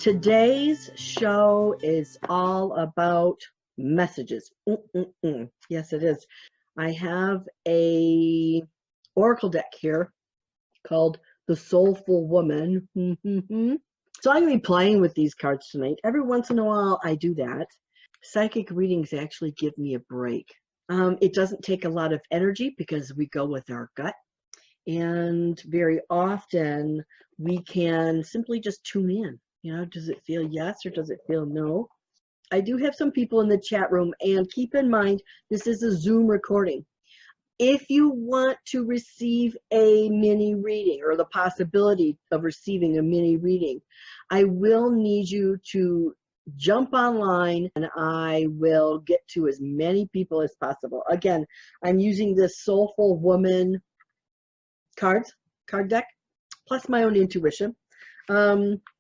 Today's show is all about messages. Yes, it is. I have a oracle deck here called The Soulful Woman. So I'm going to be playing with these cards tonight. Every once in a while, I do that. Psychic readings actually give me a break. It doesn't take a lot of energy because we go with our gut. And very often, we can simply just tune in. You know, does it feel yes or does it feel no? I do have some people in the chat room, and keep in mind, this is a Zoom recording. If you want to receive a mini reading or the possibility of receiving a mini reading, I will need you to jump online and I will get to as many people as possible. Again, I'm using this Soulful Woman card deck, plus my own intuition.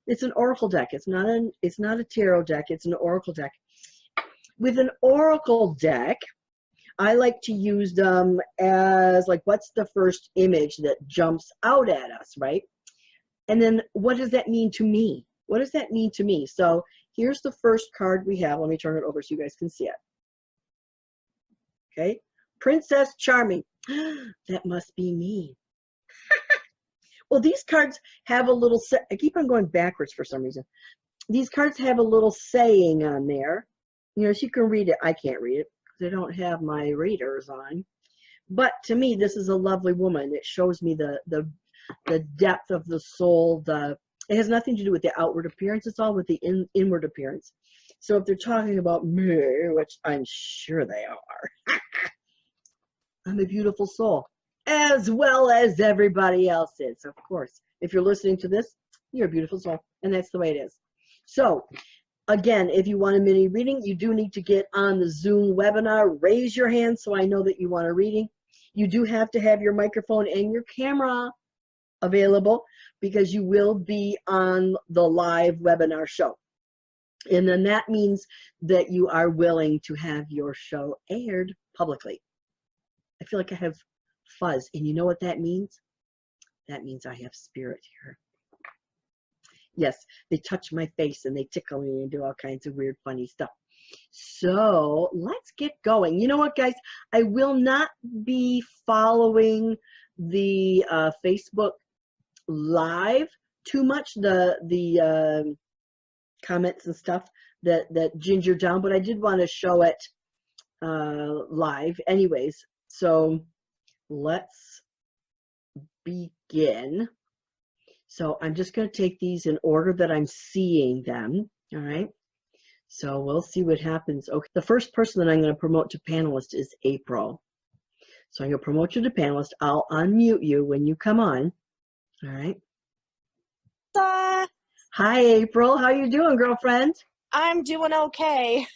It's an oracle deck. It's not a tarot deck. It's an oracle deck. With an oracle deck, I like to use them as like, what's the first image that jumps out at us, right? And then what does that mean to me? What does that mean to me? So here's the first card we have. Let me turn it over so you guys can see it. Okay, Princess Charming. That must be me. Well, these cards have a little, I keep on going backwards for some reason. These cards have a little saying on there. You know, so you can read it. I can't read it because I don't have my readers on. But to me, this is a lovely woman. It shows me the depth of the soul. It has nothing to do with the outward appearance. It's all with the inward appearance. So if they're talking about me, which I'm sure they are, I'm a beautiful soul, as well as everybody else is, of course. If you're listening to this, you're a beautiful soul, and that's the way it is. So, again, if you want a mini reading, you do need to get on the Zoom webinar. Raise your hand so I know that you want a reading. You do have to have your microphone and your camera available because you will be on the live webinar show. And then that means that you are willing to have your show aired publicly. I feel like I have fuzz, and you know what that means? That means I have spirit here. Yes, they touch my face and they tickle me and do all kinds of weird, funny stuff. So let's get going. You know what, guys? I will not be following the Facebook Live too much, the comments and stuff that ginger down, but I did want to show it live anyways. So let's begin. So I'm just going to take these in order that I'm seeing them. All right. So we'll see what happens. Okay. The first person that I'm going to promote to panelist is April. So I'm going to promote you to panelist. I'll unmute you when you come on. All right. Hi, April. How you doing, girlfriend? I'm doing okay.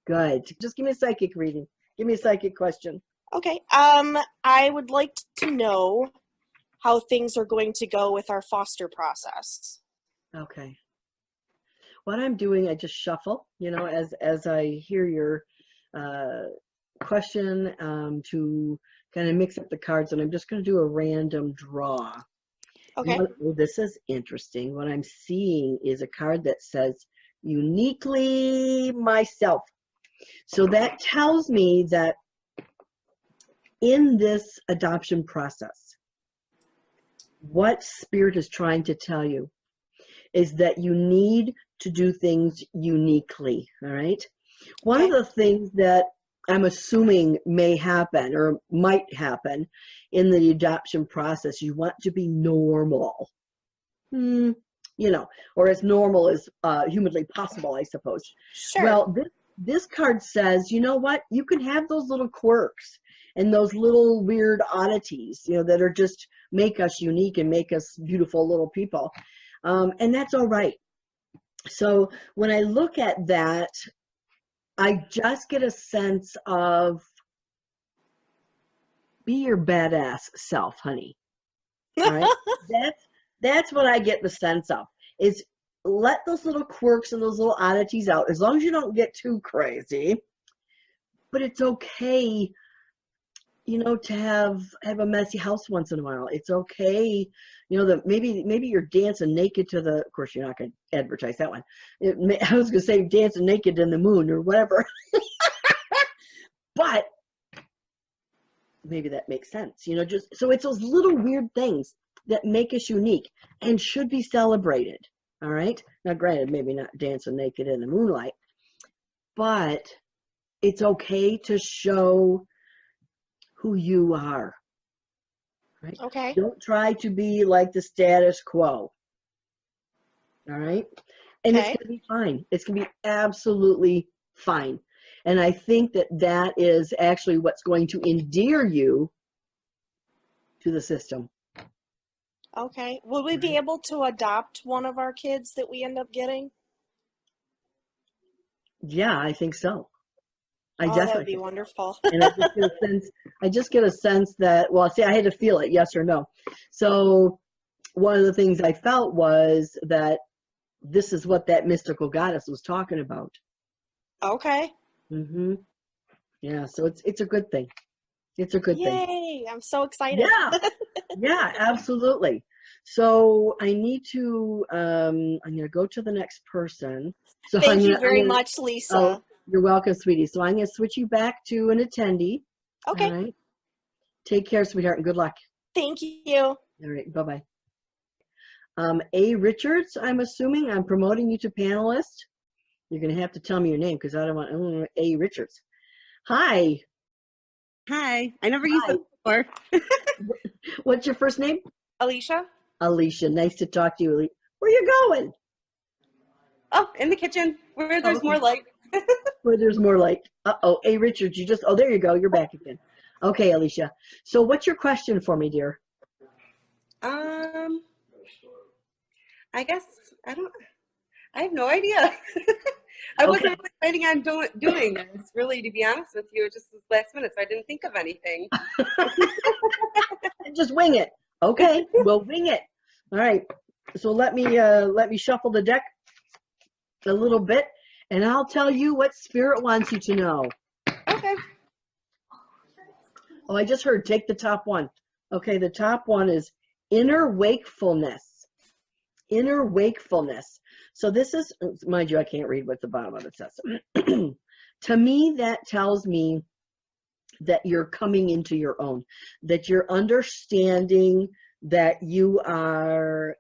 Good. Just give me a psychic reading. Give me a psychic question. Okay. I would like to know how things are going to go with our foster process. Okay. What I'm doing, I just shuffle, you know, as I hear your question to kind of mix up the cards, and I'm just going to do a random draw. Okay. Oh, this is interesting. What I'm seeing is a card that says uniquely myself. So that tells me that in this adoption process, what Spirit is trying to tell you is that you need to do things uniquely, all right? One of the things that I'm assuming may happen or might happen in the adoption process, you want to be normal, you know, or as normal as humanly possible, I suppose. Sure. Well, this card says, you know what? You can have those little quirks and those little weird oddities, you know, that are just make us unique and make us beautiful little people. And that's all right. So when I look at that, I just get a sense of be your badass self, honey. All right? That's what I get the sense of, is let those little quirks and those little oddities out, as long as you don't get too crazy. But it's okay to have a messy house once in a while. It's okay, that maybe you're dancing naked to the. Of course, you're not going to advertise that one. I was going to say dancing naked in the moon or whatever, but maybe that makes sense. Just so it's those little weird things that make us unique and should be celebrated. All right. Now, granted, maybe not dancing naked in the moonlight, but it's okay to show who you are, right? Okay. Don't try to be like the status quo, all right? And it's Okay. going to be fine. It's going to be absolutely fine. And I think that is actually what's going to endear you to the system. Okay. Will we be able to adopt one of our kids that we end up getting? Yeah, I think so. I That would definitely be think so. wonderful. And I just get a sense that, well, see, I had to feel it, yes or no. So one of the things I felt was that this is what that mystical goddess was talking about. Okay. Mm-hmm. Yeah, so it's a good thing. It's a good thing. Yay! I'm so excited. Yeah, absolutely. So I need to, I'm going to go to the next person. So Thank you very much, Lisa. Oh, you're welcome, sweetie. So I'm going to switch you back to an attendee. Okay. All right. Take care, sweetheart, and good luck. Thank you. All right. Bye-bye. A. Richards, I'm assuming. I'm promoting you to panelist. You're going to have to tell me your name because I don't want A. Richards. Hi. Hi. I never used it before. What's your first name? Alicia. Alicia. Nice to talk to you, Alicia. Where you going? Oh, in the kitchen where there's more light. Where there's more light. Uh-oh. A. Richards, there you go. You're back again. Okay, Alicia. So what's your question for me, dear? I guess I have no idea. I wasn't really planning on doing this, really, to be honest with you. Just this last minute, so I didn't think of anything. Just wing it. Okay, we'll wing it. All right. So let me shuffle the deck a little bit, and I'll tell you what Spirit wants you to know. Okay. Oh, I just heard take the top one. Okay, the top one is inner wakefulness. Inner wakefulness. So this is, mind you, I can't read what the bottom of it says. To me, that tells me that you're coming into your own, that you're understanding that you are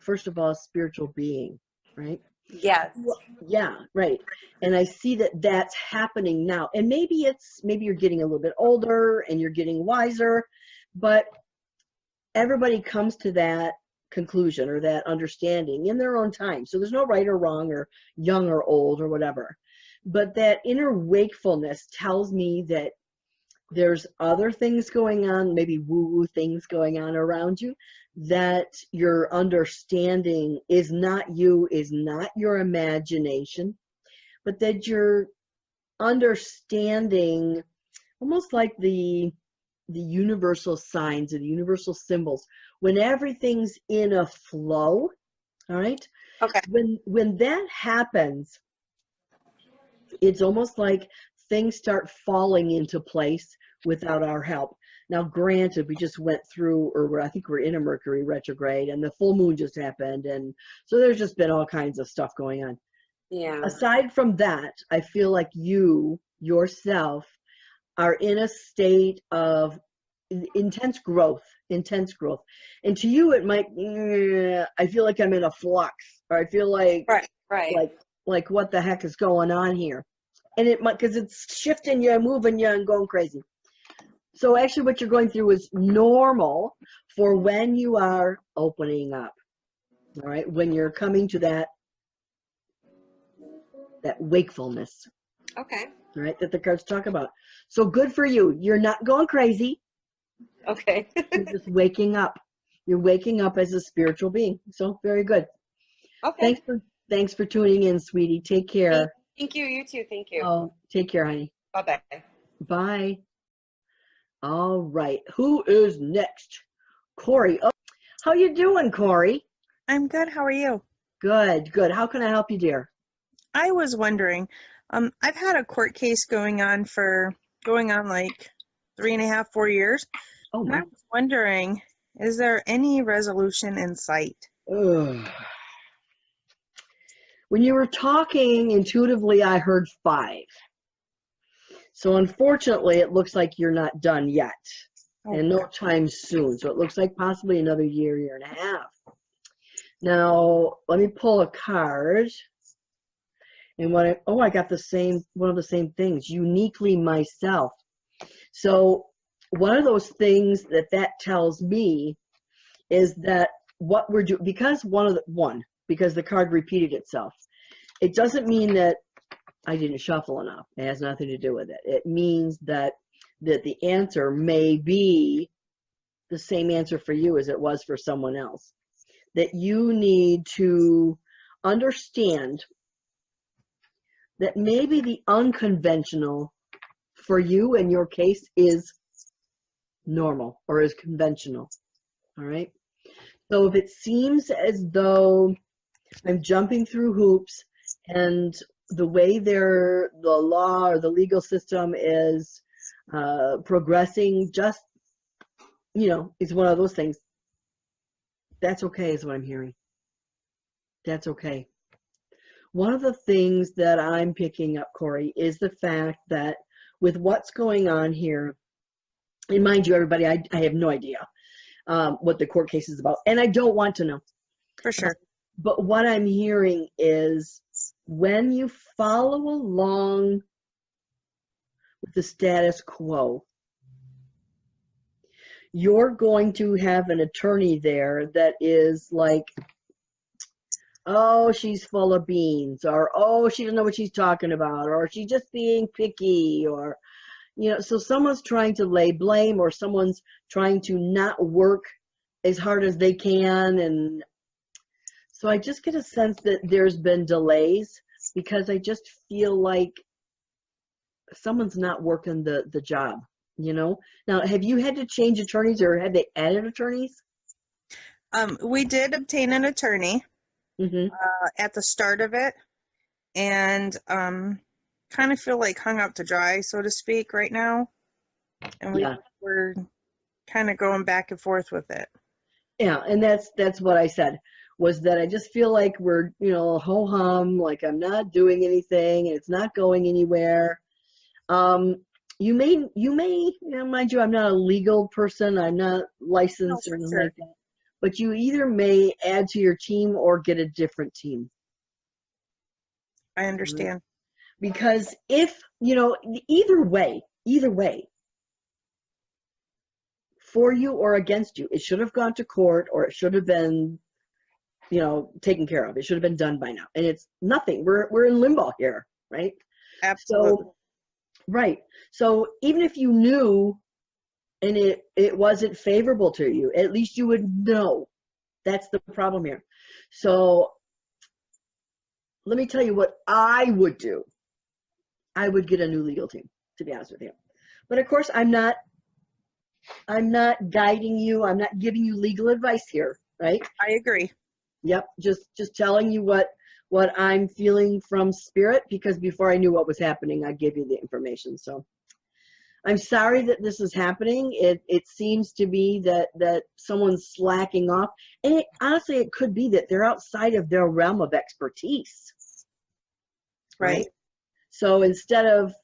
first of all, spiritual being, right? Yes. Yeah, right. And I see that that's happening now. And maybe you're getting a little bit older and you're getting wiser, but everybody comes to that conclusion or that understanding in their own time. So there's no right or wrong or young or old or whatever. But that inner wakefulness tells me that there's other things going on, maybe woo-woo things going on around you, that your understanding is not you, is not your imagination, but that you're understanding almost like the universal signs or the universal symbols. When everything's in a flow, all right? Okay. When that happens, it's almost like things start falling into place without our help. Now, granted, we just went through, or I think we're in a Mercury retrograde, and the full moon just happened, and so there's just been all kinds of stuff going on. Yeah. Aside from that, I feel like you, yourself, are in a state of intense growth. And to you, it might, I feel like I'm in a flux, or I feel like, right. Like what the heck is going on here? And it might, because it's shifting you, moving you, and going crazy. So actually what you're going through is normal for when you are opening up, all right? When you're coming to that wakefulness. Okay. All right, that the cards talk about. So good for you. You're not going crazy. Okay. You're just waking up. You're waking up as a spiritual being. So very good. Okay. Thanks for tuning in, sweetie. Take care. Thank you. You too. Thank you. Oh, take care, honey. Bye-bye. Bye. All right. Who is next? Corey. Oh, how you doing, Corey? I'm good. How are you? Good. How can I help you, dear? I was wondering, I've had a court case going on like 3.5, 4 years. Oh And I my. was wondering, is there any resolution in sight? Ugh. When you were talking intuitively, I heard 5. So unfortunately, it looks like you're not done yet, and no time soon. So it looks like possibly another year, year and a half. Now, let me pull a card. And I got one of the same things, uniquely myself. So one of those things that tells me is that what we're doing, because because the card repeated itself, it doesn't mean that I didn't shuffle enough. It has nothing to do with it. It means that the answer may be the same answer for you as it was for someone else. That you need to understand that maybe the unconventional for you in your case is normal or is conventional. All right. So if it seems as though I'm jumping through hoops and the way the law or the legal system is progressing, just, it's one of those things. That's okay, is what I'm hearing. That's okay. One of the things that I'm picking up, Corey, is the fact that with what's going on here, and mind you, everybody, I have no idea what the court case is about, and I don't want to know. For sure. But what I'm hearing is when you follow along with the status quo, you're going to have an attorney there that is like, oh, she's full of beans, or oh, she doesn't know what she's talking about, or she's just being picky, or, so someone's trying to lay blame, or someone's trying to not work as hard as they can. And so I just get a sense that there's been delays because I just feel like someone's not working the job, Now, have you had to change attorneys, or have they added attorneys? We did obtain an attorney Mm-hmm. at the start of it, and kind of feel like hung out to dry, so to speak, right now. And we're kind of going back and forth with it. Yeah, and that's what I said, was that I just feel like we're, ho-hum, like I'm not doing anything and it's not going anywhere. You may, mind you, I'm not a legal person, I'm not licensed or anything like that, but you either may add to your team or get a different team. I understand. Because if, either way, for you or against you, it should have gone to court, or it should have been, taken care of. It should have been done by now. And it's nothing. We're in limbo here, right? Absolutely. So, right. So even if you knew and it wasn't favorable to you, at least you would know. That's the problem here. So let me tell you what I would do. I would get a new legal team, to be honest with you. But of course, I'm not guiding you. I'm not giving you legal advice here, right? I agree. Yep. Just telling you what I'm feeling from spirit, because before I knew what was happening, I gave you the information. So I'm sorry that this is happening. It seems to be that someone's slacking off. And honestly, it could be that they're outside of their realm of expertise. Right. So instead of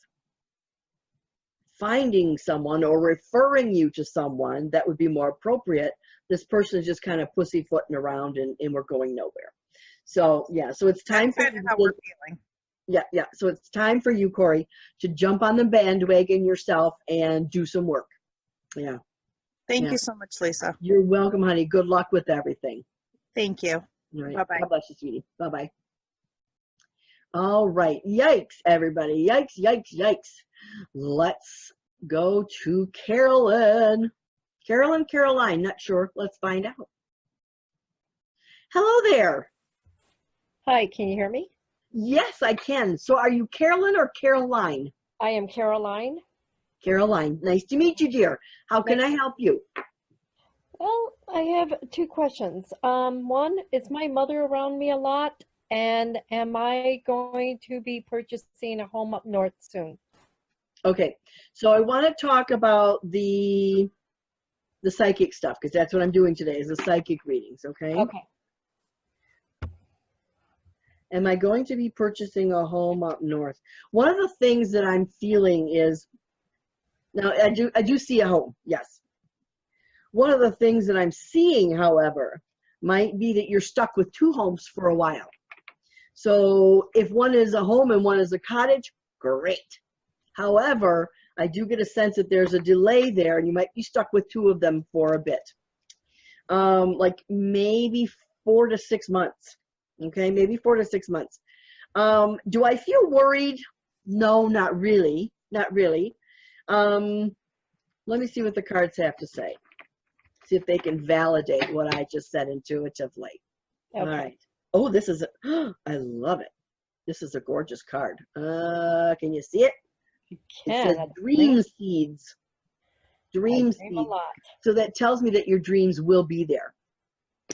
finding someone or referring you to someone that would be more appropriate, this person is just kind of pussyfooting around and we're going nowhere. So yeah, so it's time for how we're feeling. Yeah. So it's time for you, Corey, to jump on the bandwagon yourself and do some work. Yeah. Thank you so much, Lisa. You're welcome, honey. Good luck with everything. Thank you. All right. Bye-bye. God bless you, sweetie. Bye-bye. All right. Yikes, everybody. Yikes. Let's go to Carolyn. Caroline, not sure. Let's find out. Hello there. Hi, can you hear me? Yes, I can. So are you Carolyn or Caroline? I am Caroline. Caroline, nice to meet you, dear. How can I help you? Well, I have 2 questions. One, is my mother around me a lot? And am I going to be purchasing a home up north soon? Okay, so I want to talk about the psychic stuff, because that's what I'm doing today, is the psychic readings, okay? Okay. Am I going to be purchasing a home up north? One of the things that I'm feeling is, now I do see a home, yes. One of the things that I'm seeing, however, might be that you're stuck with two homes for a while. So if one is a home and one is a cottage, great. However, I do get a sense that there's a delay there and you might be stuck with two of them for a bit. Like maybe 4 to 6 months. Okay, maybe 4 to 6 months. Do I feel worried? No, not really. Not really. Let me see what the cards have to say. See if they can validate what I just said intuitively. Okay. All right. Oh, this is, I love it. This is a gorgeous card. Can you see it? It says That's dream great. seeds. I Dream dream a seeds. lot. So that tells me that your dreams will be there.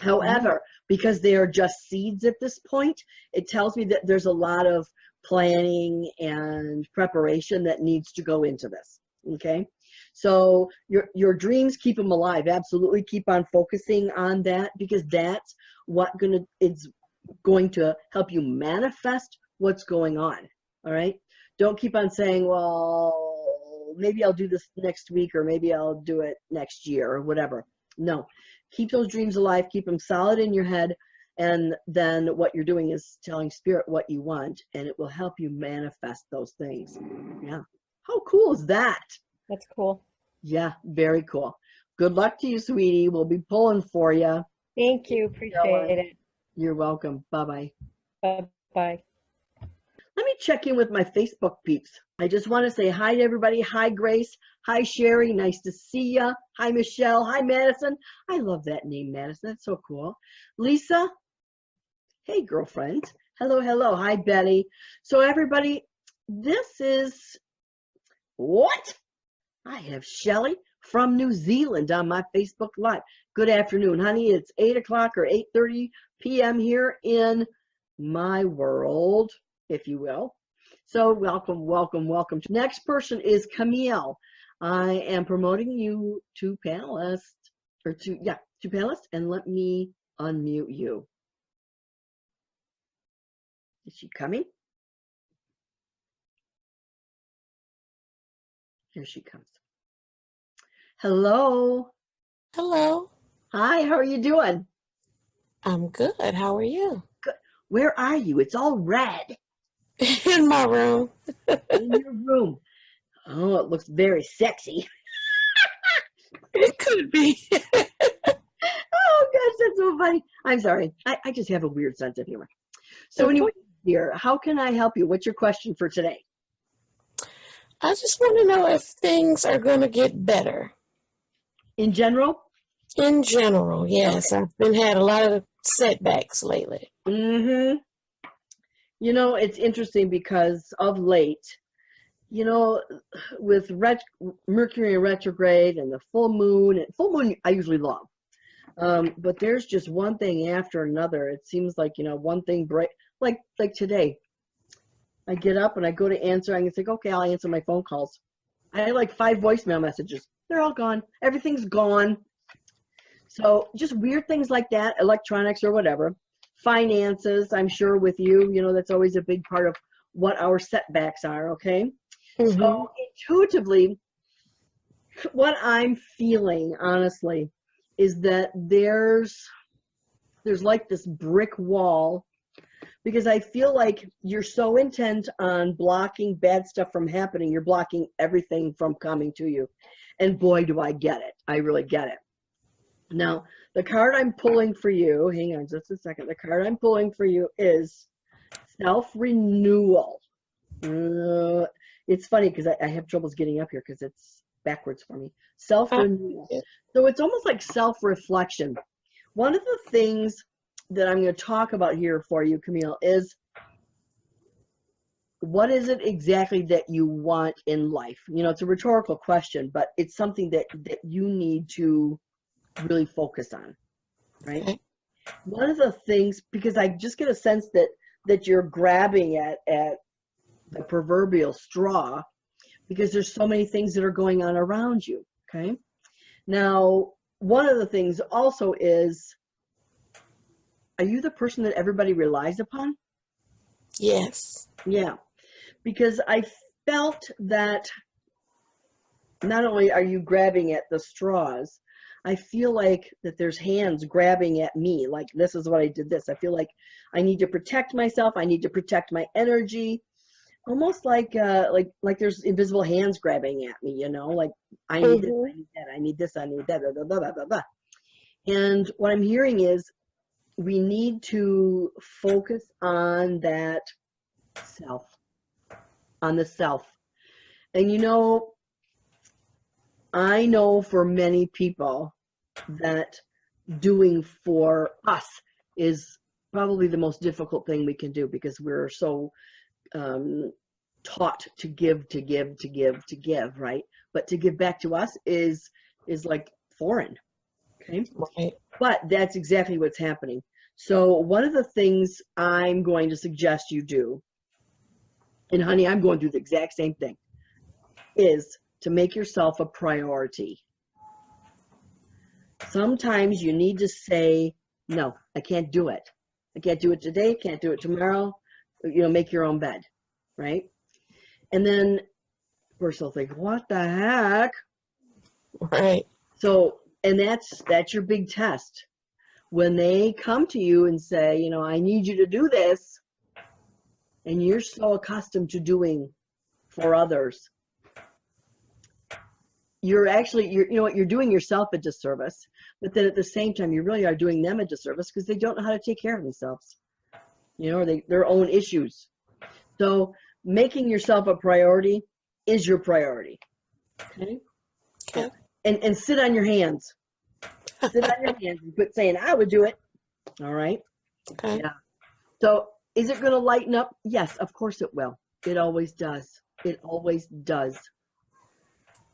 However, because they are just seeds at this point, it tells me that there's a lot of planning and preparation that needs to go into this. Okay, so your dreams, keep them alive. Absolutely, keep on focusing on that, because that's it's going to help you manifest what's going on. All right, don't keep on saying, well, maybe I'll do this next week, or maybe I'll do it next year, or whatever. No, keep those dreams alive, keep them solid in your head, and then what you're doing is telling spirit what you want, and it will help you manifest those things. Yeah. How cool is that? That's cool. Yeah, very cool. Good luck to you, sweetie. We'll be pulling for you. Thank you. Appreciate it. You're welcome. Bye-bye. Bye-bye. Let me check in with my Facebook peeps. I just want to say hi to everybody. Hi, Grace. Hi, Sherry. Nice to see ya. Hi, Michelle. Hi, Madison. I love that name, Madison. That's so cool. Lisa. Hey, girlfriend. Hello, hello. Hi, Betty. So, everybody, this is what? I have Shelly from New Zealand on my Facebook Live. Good afternoon, honey. It's 8 o'clock or 8:30 p.m. here in my world, if you will. So welcome, welcome, welcome. Next person is Camille. I am promoting you to panelists, to panelists, and let me unmute you. Is she coming? Here she comes. Hello. Hello. Hi, how are you doing? I'm good. How are you? Good. Where are you? It's all red. In my room. In your room. Oh, it looks very sexy. It could be. Oh, gosh, that's so funny. I'm sorry. I just have a weird sense of humor. So Okay. anyway, dear, how can I help you? What's your question for today? I just want to know if things are going to get better. In general? In general, yes. Okay. I've had a lot of setbacks lately. Mm-hmm. You know, it's interesting because of late, you know, with Mercury in retrograde and the full moon I usually love. But there's just one thing after another. It seems like, you know, one thing break, like today. I get up and I go to answer. I can think, okay, I'll answer my phone calls. I had like 5 voicemail messages. They're all gone. Everything's gone. So just weird things like that, electronics or whatever. Finances, I'm sure with you, you know, that's always a big part of what our setbacks are, okay? Mm-hmm. So intuitively, what I'm feeling, honestly, is that there's like this brick wall, because I feel like you're so intent on blocking bad stuff from happening, you're blocking everything from coming to you. And boy, do I get it. I really get it. Now, the card I'm pulling for you, hang on just a second. The card I'm pulling for you is self-renewal. It's funny because I have troubles getting up here because it's backwards for me. Self-renewal. So it's almost like self-reflection. One of the things that I'm going to talk about here for you, Camille, is what is it exactly that you want in life? You know, it's a rhetorical question, but it's something that you need to really focus on, right? Okay. One of the things, because I just get a sense that you're grabbing at the proverbial straw, because there's so many things that are going on around you. Okay. Now, one of the things also is, are you the person that everybody relies upon? Yes. Yeah, because I felt that not only are you grabbing at the straws, I feel like that there's hands grabbing at me, like this is what I did this. I feel like I need to protect myself. I need to protect my energy. Almost like there's invisible hands grabbing at me, you know, like I need this, I need that, I need this, I need that, blah, blah, blah, blah, blah, blah. And what I'm hearing is we need to focus on that self, on the self. And you know, I know for many people that doing for us is probably the most difficult thing we can do, because we're so taught to give, right? But to give back to us is like foreign, okay? Right. But that's exactly what's happening. So one of the things I'm going to suggest you do, and honey, I'm going through the exact same thing, is to make yourself a priority. Sometimes you need to say, no, I can't do it. I can't do it today, can't do it tomorrow. You know, make your own bed, right? And then of course they'll think, what the heck? Right. So, and that's your big test. When they come to you and say, you know, I need you to do this, and you're so accustomed to doing for others, you're you know what, you're doing yourself a disservice, but then at the same time, you really are doing them a disservice because they don't know how to take care of themselves, you know, or their own issues. So making yourself a priority is your priority. Okay. Okay. And sit on your hands. Sit on your hands and quit saying, I would do it. All right. Okay. Yeah. So is it going to lighten up? Yes, of course it will. It always does. It always does.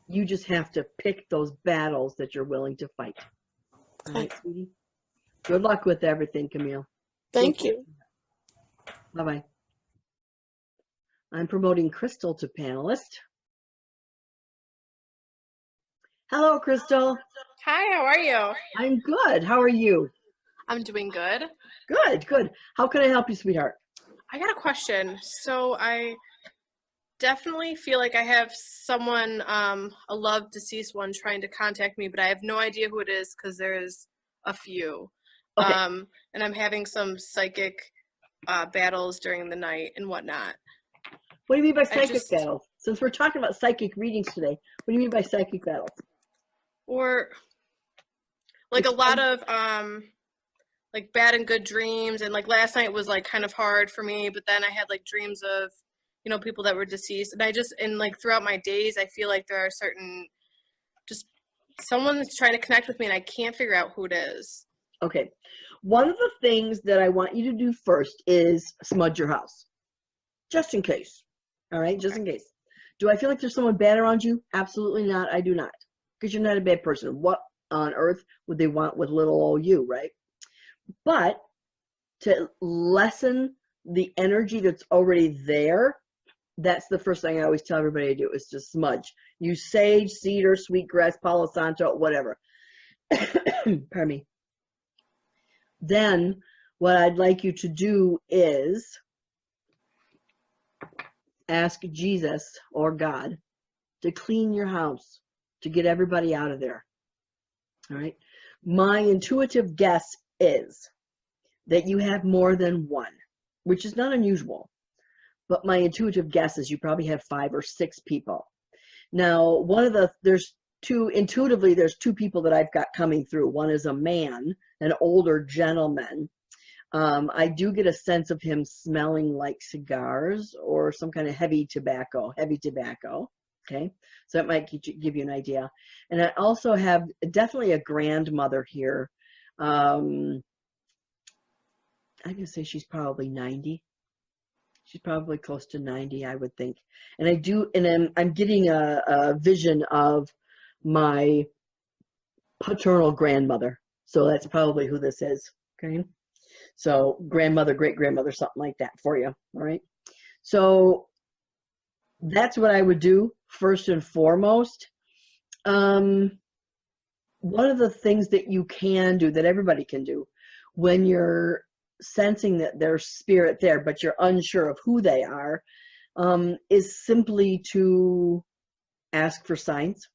You just have to pick those battles that you're willing to fight. All right, sweetie? Good luck with everything, Camille. Thank you. Bye-bye. I'm promoting Crystal to panelist. Hello, Crystal. Hi, how are you? I'm good. How are you? I'm doing good. Good, good. How can I help you, sweetheart? I got a question. So I definitely feel like I have someone, a loved deceased one, trying to contact me, but I have no idea who it is because there's a few. Okay. And I'm having some psychic battles during the night and whatnot. What do you mean by psychic battles? Since we're talking about psychic readings today, what do you mean by psychic battles? Or like a lot of like bad and good dreams, and like last night was like kind of hard for me, but then I had like dreams of, you know, people that were deceased, and like throughout my days I feel like there are certain, just someone's trying to connect with me and I can't figure out who it is. Okay. One of the things that I want you to do first is smudge your house. Just in case. All right? Just in case. Do I feel like there's someone bad around you? Absolutely not. I do not. Because you're not a bad person. What on earth would they want with little old you, right? But to lessen the energy that's already there, that's the first thing I always tell everybody to do, is to smudge. Use sage, cedar, sweetgrass, palo santo, whatever. Pardon me. Then what I'd like you to do is ask Jesus or God to clean your house, to get everybody out of there. All right. My intuitive guess is that you have more than one, which is not unusual. But my intuitive guess is you probably have 5 or 6 people. Now, there's two people that I've got coming through. One is a man, an older gentleman. I do get a sense of him smelling like cigars or some kind of heavy tobacco. Okay, so that might give you an idea. And I also have definitely a grandmother here. I'm gonna say she's probably 90. She's probably close to 90, I would think. And I'm getting a vision of my paternal grandmother. So that's probably who this is. Okay. So grandmother, great grandmother, something like that for you. All right. So that's what I would do first and foremost. One of the things that you can do, that everybody can do, when you're sensing that there's spirit there, but you're unsure of who they are, is simply to ask for signs.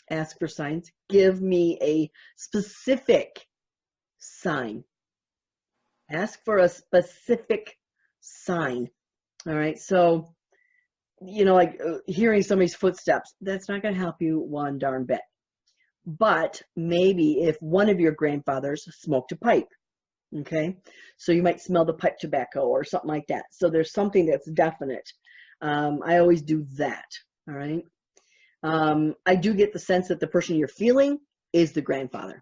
Ask for signs. Give me a specific sign. Ask for a specific sign. All right. So, you know, like hearing somebody's footsteps, that's not going to help you one darn bit. But maybe if one of your grandfathers smoked a pipe, okay, so you might smell the pipe tobacco or something like that. So there's something that's definite. I always do that. All right. I do get the sense that the person you're feeling is the grandfather.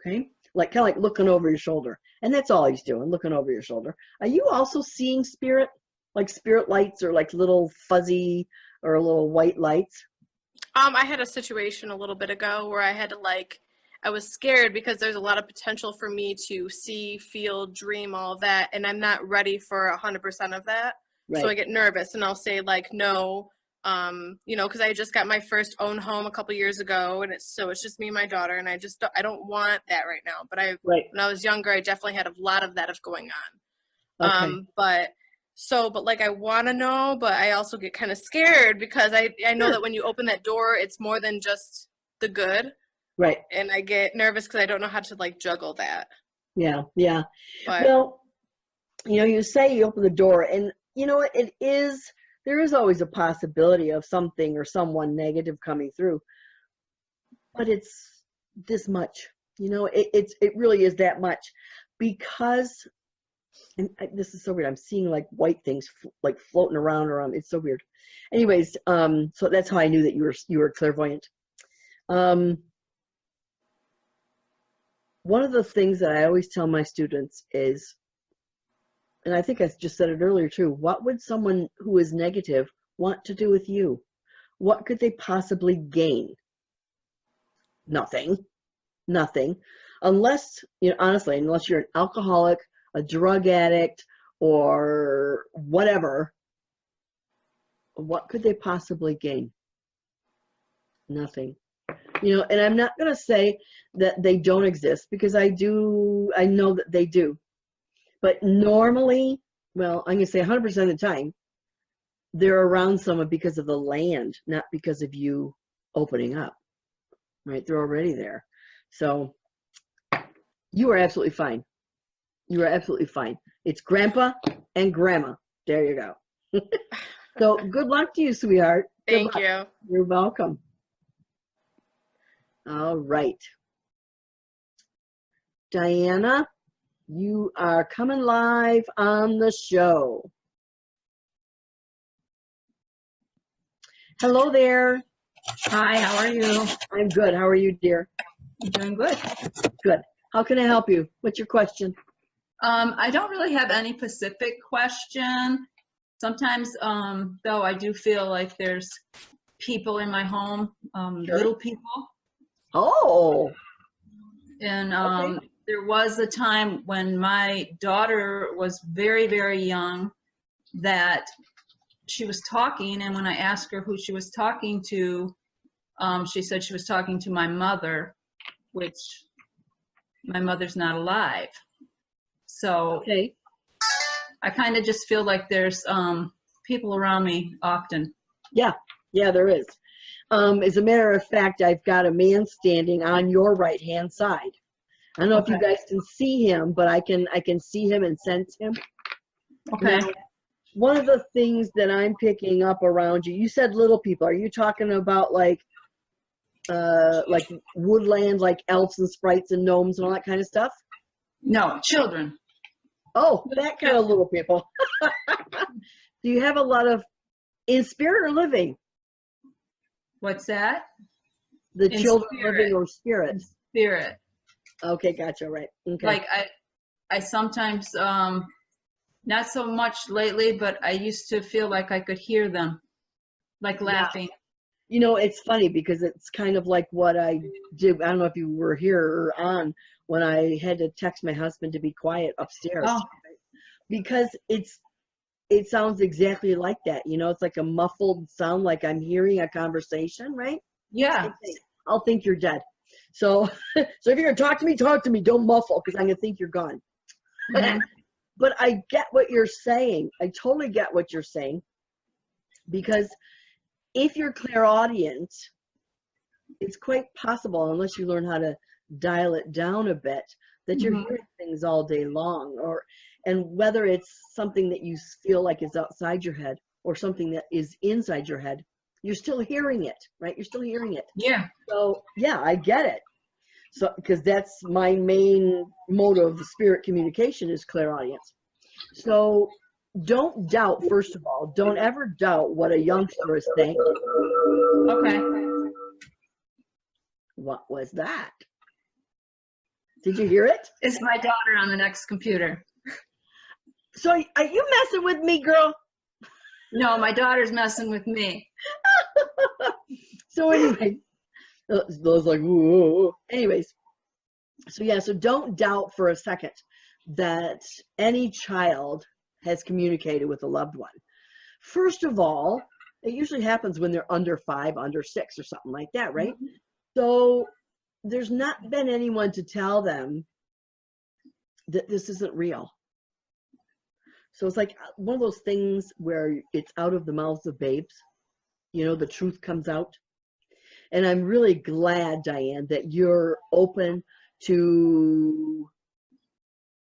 Okay, like kind of like looking over your shoulder, and that's all he's doing, looking over your shoulder. Are you also seeing spirit, like spirit lights, or like little fuzzy or little white lights? I had a situation a little bit ago where I had to I was scared because there's a lot of potential for me to see, feel, dream, all of that, and I'm not ready for 100% of that. Right. So I get nervous and I'll say no, you know, because I just got my first own home a couple years ago, and it's just me and my daughter, and I don't want that right now. But when I was younger, I definitely had a lot of that going on. Okay. But I want to know, but I also get kind of scared because I know that when you open that door, it's more than just the good. Right. And I get nervous because I don't know how to juggle that. Yeah. Yeah. But, well, you know, you say you open the door, and you know, there is always a possibility of something or someone negative coming through, but it's this much, you know, it really is that much, because, and this is so weird, I'm seeing like white things like floating around, it's so weird. Anyways, so that's how I knew that you were clairvoyant. One of the things that I always tell my students is, and I think I just said it earlier too, what would someone who is negative want to do with you? What could they possibly gain? Nothing. Nothing. Unless, you know, honestly, unless you're an alcoholic, a drug addict, or whatever, what could they possibly gain? Nothing. You know, and I'm not going to say that they don't exist, because I know that they do. But normally, well, I'm going to say 100% of the time, they're around someone because of the land, not because of you opening up, right? They're already there. So you are absolutely fine. You are absolutely fine. It's grandpa and grandma. There you go. So good luck to you, sweetheart. Thank you. You're welcome. All right. Diana, you are coming live on the show. Hello there. Hi, how are you? I'm good. How are you, dear? I'm doing good. Good. How can I help you? What's your question? I don't really have any specific question. Sometimes, though, I do feel like there's people in my home, Sure. little people. Oh. And Okay. there was a time when my daughter was very, very young that she was talking, and when I asked her who she was talking to, she said she was talking to my mother, which my mother's not alive. So Okay. I kind of just feel like there's people around me often. Yeah, there is. As a matter of fact, I've got a man standing on your right-hand side. I don't know if you guys can see him, but I can see him and sense him. Okay. Now, one of the things that I'm picking up around you, you said little people. Are you talking about like woodland, like elves and sprites and gnomes and all that kind of stuff? No, children. Oh, that kind of little people. Do you have a lot of in spirit or living? What's that? The In children spirit. living or spirits? Spirit. Okay, gotcha. Right. Okay. Like I sometimes, not so much lately, but I used to feel like I could hear them, like laughing. You know, it's funny because it's kind of like what I did. I don't know if you were here or on when I had to text my husband to be quiet upstairs. Oh. Because it's it sounds exactly like that. You know, it's like a muffled sound, like I'm hearing a conversation, right? Yeah. Same thing. I'll think you're dead. So, so if you're gonna talk to me, don't muffle, because I'm gonna think you're gone. Mhm. But I get what you're saying. I totally get what you're saying, because if you're clairaudient, it's quite possible, unless you learn how to dial it down a bit, that you're Mhm. hearing things all day long, and whether it's something that you feel like is outside your head or something that is inside your head, you're still hearing it, right? You're still hearing it. Yeah. So yeah, I get it. So, because that's my main mode of spirit communication is clairaudience. So don't doubt, first of all, don't ever doubt what a youngster is saying. Okay. What was that? Did you hear it? It's my daughter on the next computer. So are you messing with me, girl? No, my daughter's messing with me. So anyway, those like, whoa. Anyways, so yeah, so don't doubt for a second that any child has communicated with a loved one. First of all, it usually happens when they're under 5, under 6 or something like that, right? So there's not been anyone to tell them that this isn't real. So it's like one of those things where it's out of the mouths of babes, you know, the truth comes out. And I'm really glad, Diane, that you're open to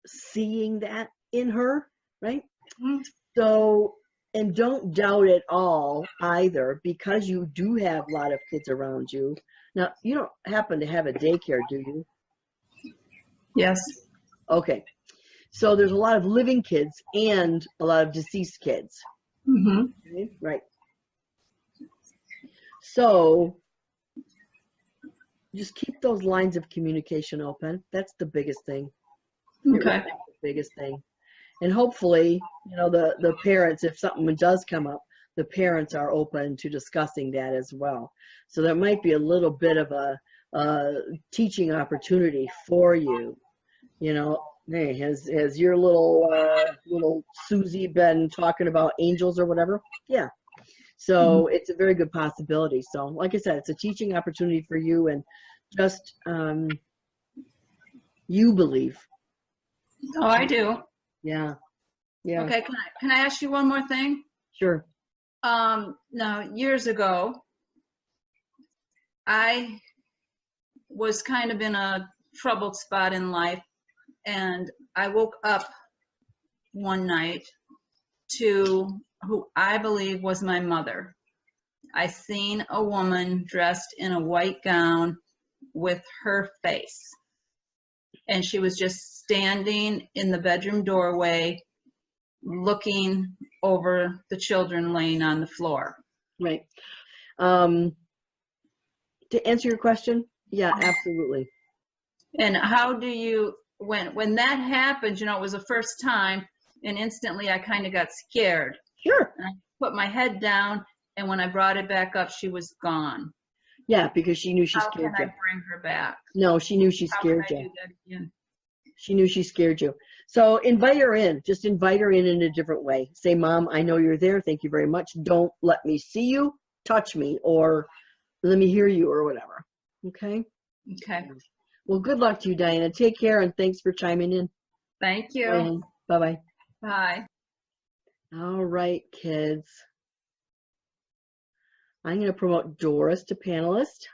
seeing that in her, right? Mhm. So, and don't doubt it all either, because you do have a lot of kids around you. Now, you don't happen to have a daycare, do you? Yes. Okay. So there's a lot of living kids and a lot of deceased kids. Mm-hmm. Okay? Right. So just keep those lines of communication open. That's the biggest thing. It really Okay. is the biggest thing. And hopefully, you know, the parents, if something does come up, the parents are open to discussing that as well. So there might be a little bit of a teaching opportunity for you. You know, hey, has your little Susie been talking about angels or whatever? Yeah. So it's a very good possibility. So like I said, it's a teaching opportunity for you, and just you believe. Oh, I do. Yeah. Yeah. Okay. Can I ask you one more thing? Sure. Now, years ago, I was kind of in a troubled spot in life, and I woke up one night to who I believe was my mother. I seen a woman dressed in a white gown with her face, and she was just standing in the bedroom doorway looking over the children laying on the floor. Right. To answer your question, yeah, absolutely. And how do you, when that happened, you know, it was the first time, and instantly I kind of got scared. Sure. And I put my head down, and when I brought it back up, she was gone. Yeah, because she knew she How scared can you. I bring her back? No, she knew she How can scared I you. do that again? She knew she scared you. So invite her in. Just invite her in a different way. Say, Mom, I know you're there. Thank you very much. Don't let me see you, touch me, or let me hear you, or whatever. Okay? Okay. Well, good luck to you, Diana. Take care, and thanks for chiming in. Thank you. Bye-bye. Bye. All right, kids. I'm going to promote Doris to panelist.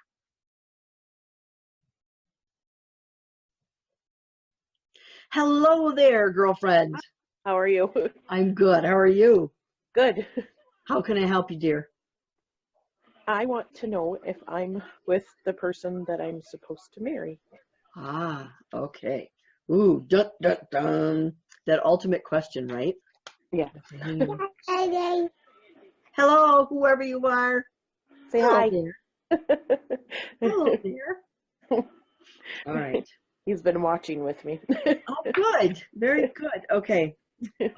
Hello there, girlfriend. How are you? I'm good. How are you? Good. How can I help you, dear? I want to know if I'm with the person that I'm supposed to marry. Ah, okay. Ooh, dun, dun, dun. That ultimate question, right? Yeah. Hello, whoever you are. Say Hello hi. there. Hello there. All right. He's been watching with me. Oh, good. Very good. Okay.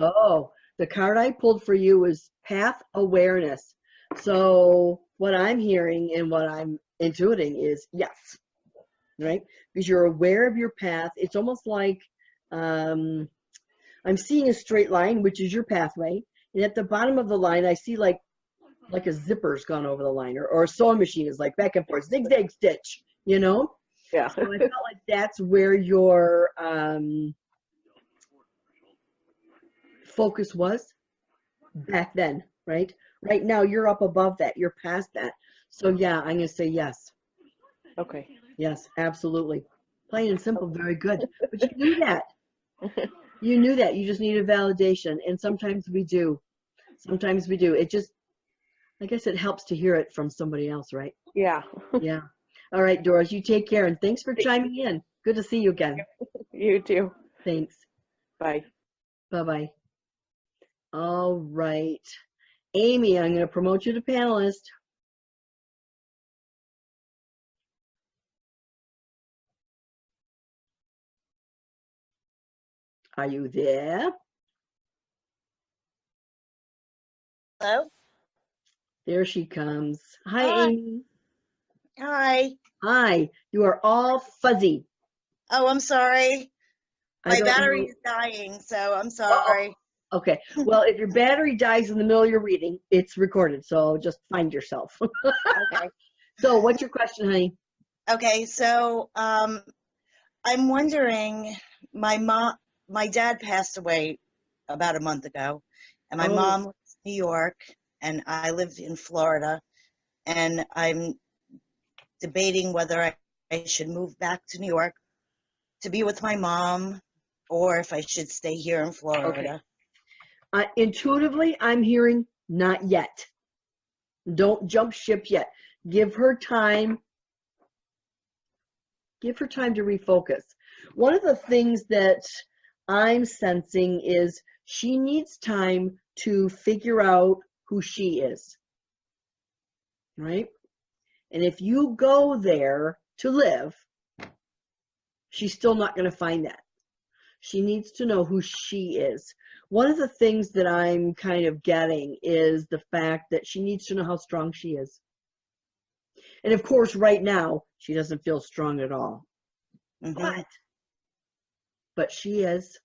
Oh, the card I pulled for you was path awareness. So what I'm hearing and what I'm intuiting is yes, right? Because you're aware of your path. It's almost like I'm seeing a straight line, which is your pathway, And at the bottom of the line, I see like a zipper's gone over the line, or a sewing machine is like back and forth, zigzag stitch, you know? Yeah. So I felt like that's where your focus was back then, right? Right now, you're up above that. You're past that. So yeah, I'm going to say yes. Okay. Yes, absolutely. Plain and simple, very good. But you knew that. You knew that. You just needed validation. And sometimes we do. Sometimes we do. It just, I guess it helps to hear it from somebody else, right? Yeah. Yeah. All right, Doris, you take care. And thanks for chiming in. Good to see you again. You too. Thanks. Bye. Bye-bye. All right. Amy, I'm going to promote you to panelist. Are you there? Hello? There she comes. Hi, Hi. Amy. Hi. Hi. You are all fuzzy. Oh, I'm sorry. I My don't battery know. is dying, so I'm Uh-oh. sorry. Okay. Well, if your battery dies in the middle of your reading, it's recorded. So just find yourself. Okay. So what's your question, honey? Okay, so I'm wondering, my dad passed away about a month ago, and my Oh. mom lives in New York, and I live in Florida, and I'm debating whether I should move back to New York to be with my mom, or if I should stay here in Florida. Intuitively, I'm hearing not yet. Don't jump ship yet. Give her time. Give her time to refocus. One of the things that I'm sensing is she needs time to figure out who she is, right? And if you go there to live, she's still not going to find that. She needs to know who she is. One of the things that I'm kind of getting is the fact that she needs to know how strong she is. And of course, right now, she doesn't feel strong at all. Mm-hmm. But she is.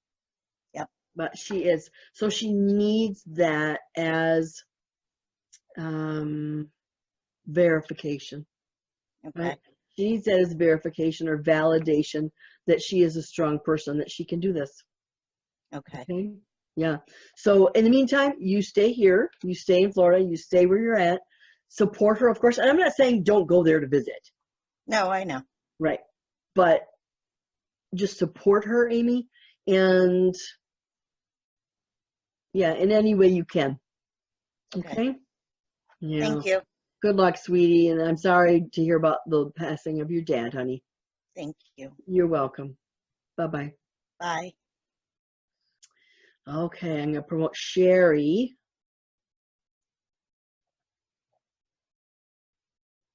Yep. But she is. So she needs that as verification. Okay. Right? She needs that as verification or validation that she is a strong person, that she can do this. Okay. Okay? Yeah. So in the meantime, you stay here. You stay in Florida. You stay where you're at. Support her, of course. And I'm not saying don't go there to visit. No, I know. Right. But just support her, Amy. And yeah, in any way you can. Okay? Yeah. Thank you. Good luck, sweetie. And I'm sorry to hear about the passing of your dad, honey. Thank you. You're welcome. Bye-bye. Bye. Okay, I'm going to promote Shari.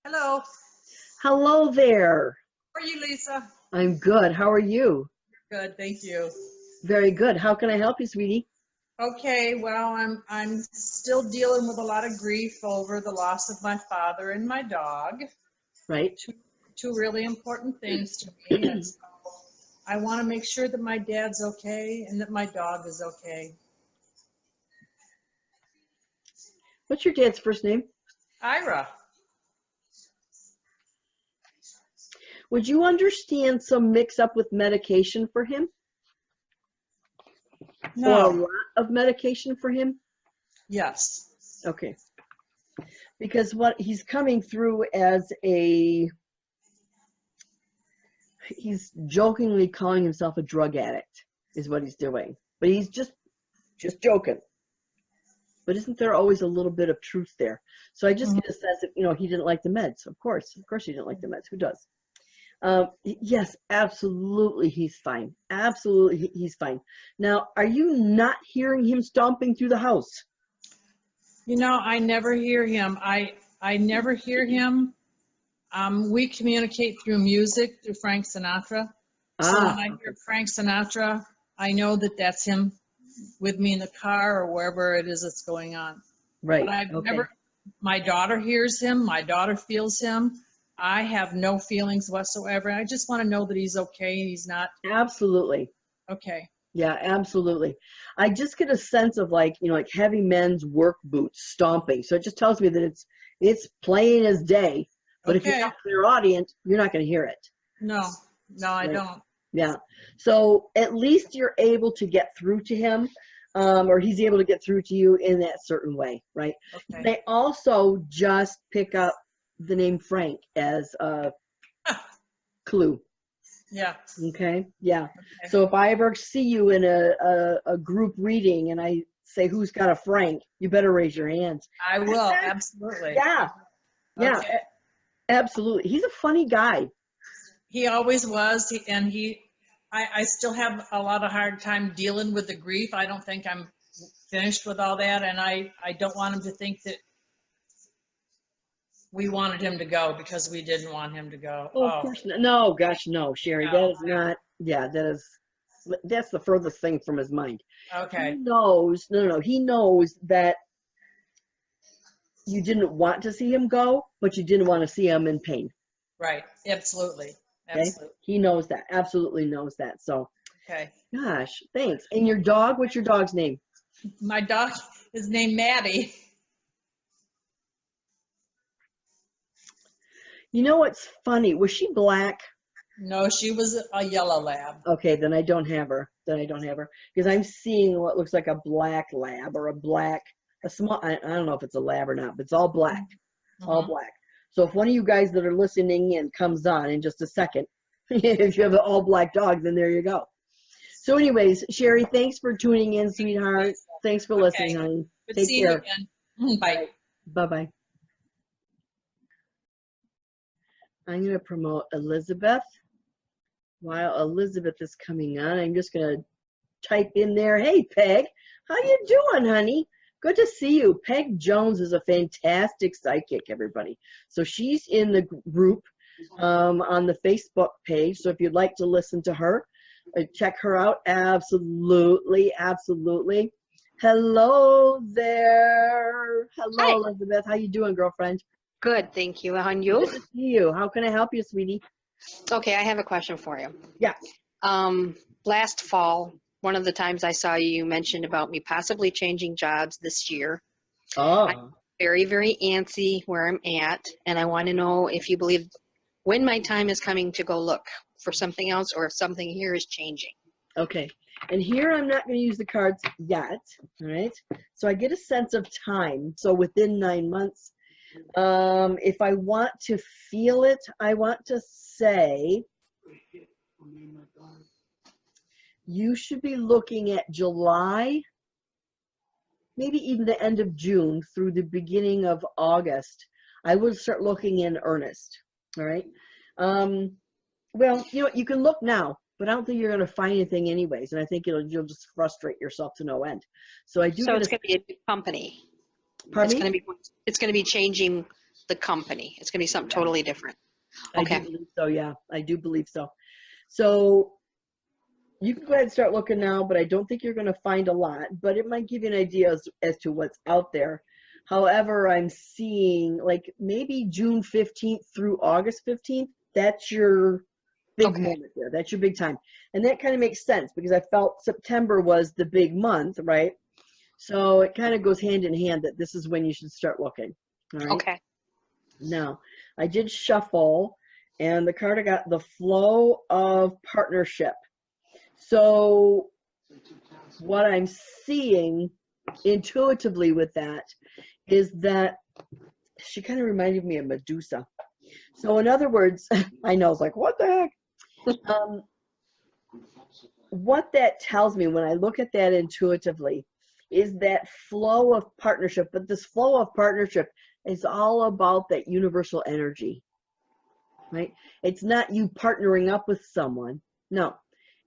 Hello. Hello there. How are you, Lisa? I'm good. How are you? Good, thank you. Very good. How can I help you, sweetie? Okay, well, I'm still dealing with a lot of grief over the loss of my father and my dog. Right. Two really important things to me. And so I want to make sure that my dad's okay and that my dog is okay. What's your dad's first name? Ira. Would you understand some mix-up with medication for him? No. Or a lot of medication for him? Yes. Okay. Because what he's coming through as he's jokingly calling himself a drug addict is what he's doing. But he's just joking. But isn't there always a little bit of truth there? So I just get a sense that, he didn't like the meds. Of course he didn't like the meds. Who does? Yes, absolutely, he's fine. Absolutely, he's fine. Now, are you not hearing him stomping through the house? I never hear him. I never hear him. We communicate through music, through Frank Sinatra. So when I hear Frank Sinatra, I know that that's him with me in the car or wherever it is that's going on. Right. But I've never, my daughter hears him, my daughter feels him. I have no feelings whatsoever. I just want to know that he's okay. He's not. Absolutely. Okay. Yeah, absolutely. I just get a sense of like, you know, like heavy men's work boots stomping. So it just tells me that it's plain as day. But if you're Okay. not clairaudient, you're not going to hear it. No, I Right. don't. Yeah. So at least you're able to get through to him, or he's able to get through to you in that certain way, right? Okay. They also just pick up the name Frank as a clue. Yeah. Okay. Yeah. Okay. So if I ever see you in a group reading and I say, who's got a Frank, you better raise your hands. I will, absolutely. Yeah. Yeah. Okay. Absolutely. He's a funny guy. He always was, I still have a lot of hard time dealing with the grief. I don't think I'm finished with all that, and I don't want him to think that we wanted him to go because we didn't want him to go. Oh, of course not. No, gosh, no, Sherry, No. that is not, yeah, that's the furthest thing from his mind. Okay. He knows, no, he knows that you didn't want to see him go, but you didn't want to see him in pain. Right. Absolutely. Okay? Absolutely. He knows that, absolutely knows that. So, Okay. gosh, thanks. And your dog, what's your dog's name? My dog is named Maddie. You know what's funny? Was she black? No, she was a yellow lab. Okay, then I don't have her. Because I'm seeing what looks like a black lab or a small, I don't know if it's a lab or not, but it's all black. All black. So if one of you guys that are listening in comes on in just a second, if you have an all black dog, then there you go. So anyways, Sherry, thanks for tuning in, sweetheart. Thanks for listening, honey. Good Take seeing you care. again. Bye. Bye-bye. I'm going to promote Elizabeth. While Elizabeth is coming on, I'm just going to type in there, hey, Peg, how you doing, honey? Good to see you. Peg Jones is a fantastic psychic, everybody. So she's in the group on the Facebook page. So if you'd like to listen to her, check her out. Absolutely, absolutely. Hello there. Hello, Hi. Elizabeth. How you doing, girlfriend? Good, thank you. And you? Good to see you. How can I help you, sweetie? Okay, I have a question for you. Yeah. Last fall, one of the times I saw you, you mentioned about me possibly changing jobs this year. Oh. I'm very, very antsy where I'm at, and I want to know if you believe when my time is coming to go look for something else or if something here is changing. Okay. And here I'm not going to use the cards yet. All right. So I get a sense of time. So within 9 months, if I want to feel it, I want to say you should be looking at July, maybe even the end of June through the beginning of August. I would start looking in earnest. All right. Well, you know, you can look now, but I don't think you're going to find anything anyways. And I think you'll just frustrate yourself to no end. So I do. So it's going to be a new company. Pardon me? It's going to be changing the company. It's going to be something totally different. Okay. I do believe so, yeah. I do believe so. So you can go ahead and start looking now, but I don't think you're going to find a lot. But it might give you an idea as to what's out there. However, I'm seeing like maybe June 15th through August 15th. That's your big moment there. That's your big time. And that kind of makes sense because I felt September was the big month, right? So it kind of goes hand in hand that this is when you should start looking. All right? Okay. Now, I did shuffle, and the card I got, the flow of partnership. So what I'm seeing intuitively with that is that she kind of reminded me of Medusa. So in other words, I know, it's like, what the heck? What that tells me when I look at that intuitively is that flow of partnership. But this flow of partnership is all about that universal energy, right? It's not you partnering up with someone. No,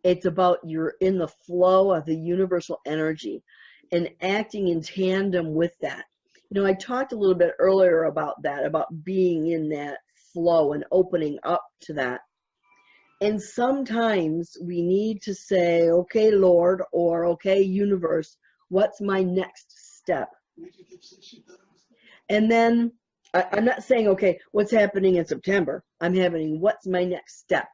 it's about you're in the flow of the universal energy and acting in tandem with that. You know, I talked a little bit earlier about that, about being in that flow and opening up to that. And sometimes we need to say, okay, Lord, or okay, universe, what's my next step? And then I'm not saying, okay, what's happening in September? I'm having, what's my next step?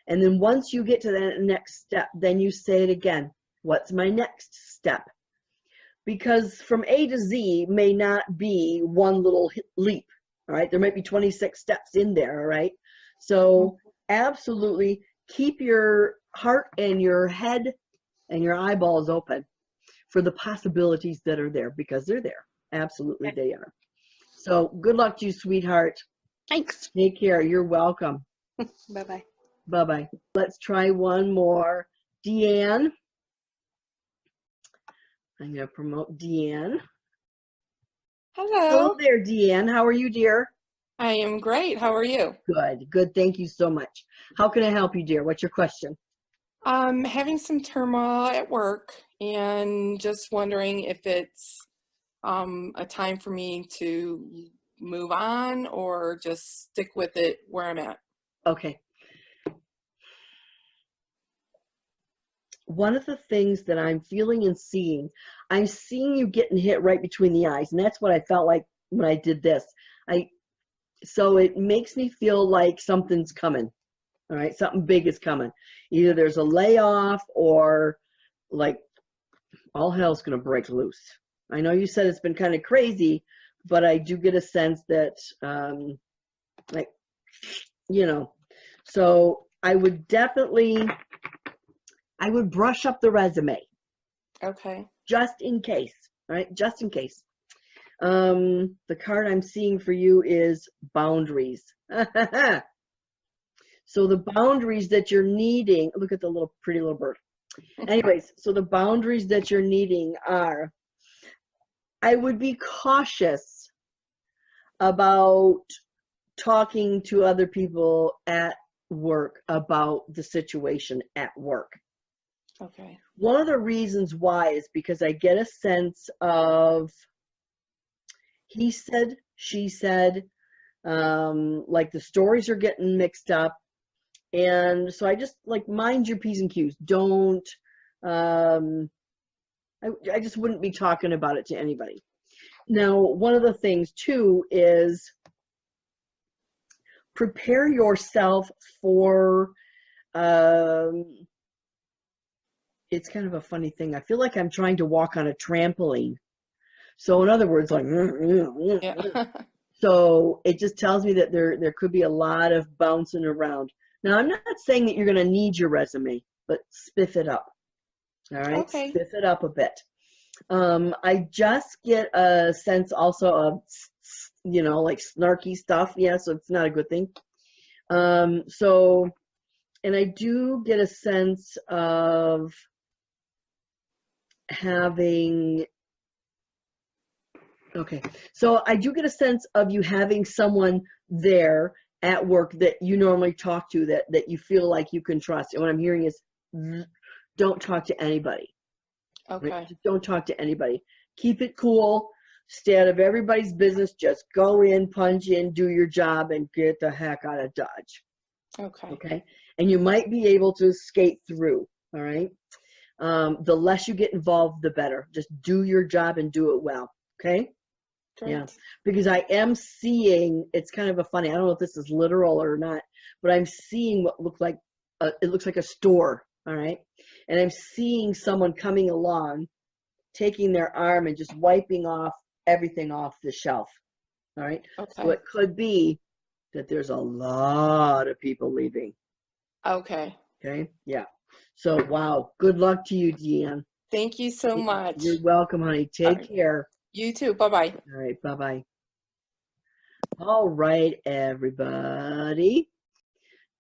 And then once you get to that next step, then you say it again. What's my next step? Because from A to Z may not be one little leap, all right? There might be 26 steps in there, all right? So absolutely keep your heart and your head and your eyeballs open for the possibilities that are there, because they're there. Absolutely, they are. So good luck to you, sweetheart. Thanks. Take care. You're welcome. Bye-bye. Bye-bye. Let's try one more. Deanne. I'm going to promote Deanne. Hello. Hello there, Deanne. How are you, dear? I am great. How are you? Good. Good. Thank you so much. How can I help you, dear? What's your question? Having some turmoil at work and just wondering if it's a time for me to move on or just stick with it where I'm at. Okay. One of the things that I'm feeling and seeing, I'm seeing you getting hit right between the eyes, and that's what I felt like when I did this. So it makes me feel like something's coming. All right, something big is coming. Either there's a layoff or like all hell's going to break loose. I know you said it's been kind of crazy, but I do get a sense that, like, you know, so I would definitely, I would brush up the resume. Okay. Just in case, right? Just in case. The card I'm seeing for you is boundaries. So the boundaries that you're needing, look at the little pretty little bird. Anyways, so the boundaries that you're needing are, I would be cautious about talking to other people at work about the situation at work. Okay. One of the reasons why is because I get a sense of he said, she said, like the stories are getting mixed up. And so I just like mind your P's and Q's. Don't, I just wouldn't be talking about it to anybody. Now, one of the things too is prepare yourself for, it's kind of a funny thing. I feel like I'm trying to walk on a trampoline. So in other words, like, Yeah. so it just tells me that there could be a lot of bouncing around. Now, I'm not saying that you're going to need your resume, but spiff it up. All right? Okay. Spiff it up a bit. I just get a sense also of, you know, like snarky stuff. Yeah, so it's not a good thing. So, and I do get a sense of having, okay, so I do get a sense of you having someone there at work that you normally talk to that you feel like you can trust. And what I'm hearing is don't talk to anybody. Okay. Right? Just don't talk to anybody. Keep it cool. Stay out of everybody's business. Just go in, punch in, do your job, and get the heck out of Dodge. Okay. Okay? And you might be able to skate through, all right? The less you get involved, the better. Just do your job and do it well, okay? Great. Yeah, because I am seeing, it's kind of a funny, I don't know if this is literal or not, but I'm seeing what looks like, it looks like a store, all right? And I'm seeing someone coming along, taking their arm and just wiping off everything off the shelf, all right? Okay. So it could be that there's a lot of people leaving. Okay. Okay, yeah. So, wow, good luck to you, Deanne. Thank you so much. You're welcome, honey. Take care. You too. Bye-bye. All right, bye-bye. All right, everybody.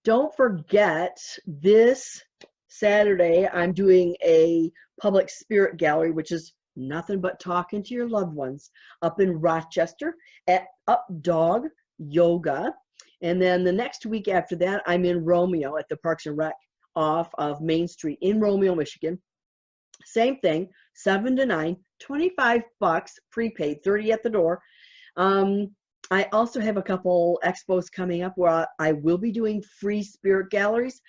Don't forget, this Saturday, I'm doing a public spirit gallery, which is nothing but talking to your loved ones, up in Rochester at Up Dog Yoga. And then the next week after that, I'm in Romeo at the Parks and Rec off of Main Street in Romeo, Michigan. Same thing, 7 to 9, $25 prepaid, 30 at the door. I also have a couple expos coming up where I will be doing free spirit galleries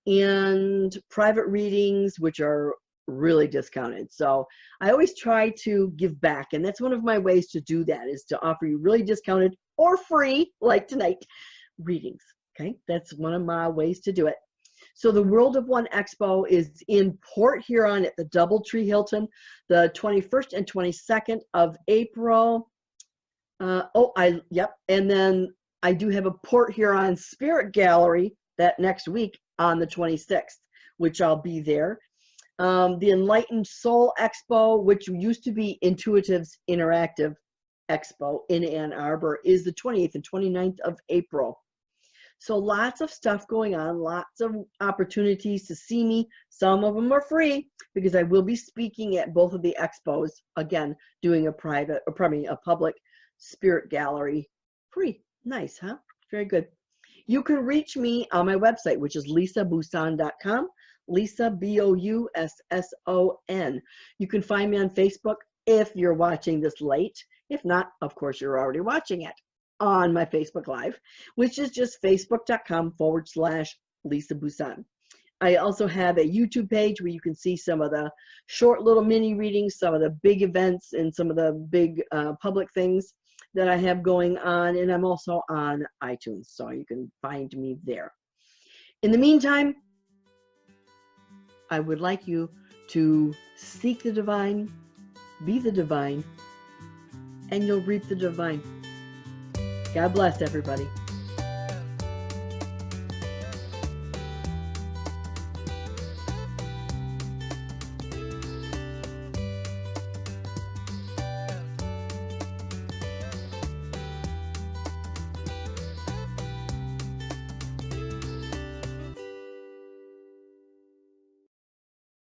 and private readings, which are really discounted. So I always try to give back, and that's one of my ways to do that, is to offer you really discounted or free, like tonight, readings. Okay, that's one of my ways to do it. So the World of One Expo is in Port Huron at the Doubletree Hilton, the 21st and 22nd of April. Yep. And then I do have a Port Huron Spirit Gallery that next week on the 26th, which I'll be there. The Enlightened Soul Expo, which used to be Intuitive's Interactive Expo in Ann Arbor, is the 28th and 29th of April. So lots of stuff going on, lots of opportunities to see me. Some of them are free because I will be speaking at both of the expos. Again, doing a public spirit gallery free. Nice, huh? Very good. You can reach me on my website, which is lisabousson.com. Lisa, Bousson. You can find me on Facebook if you're watching this late. If not, of course, you're already watching it on my Facebook Live, which is just facebook.com/Lisa Bousson. I also have a YouTube page where you can see some of the short little mini readings, some of the big events, and some of the big public things that I have going on. And I'm also on iTunes, so you can find me there. In the meantime, I would like you to seek the divine, be the divine, and you'll reap the divine. God bless everybody.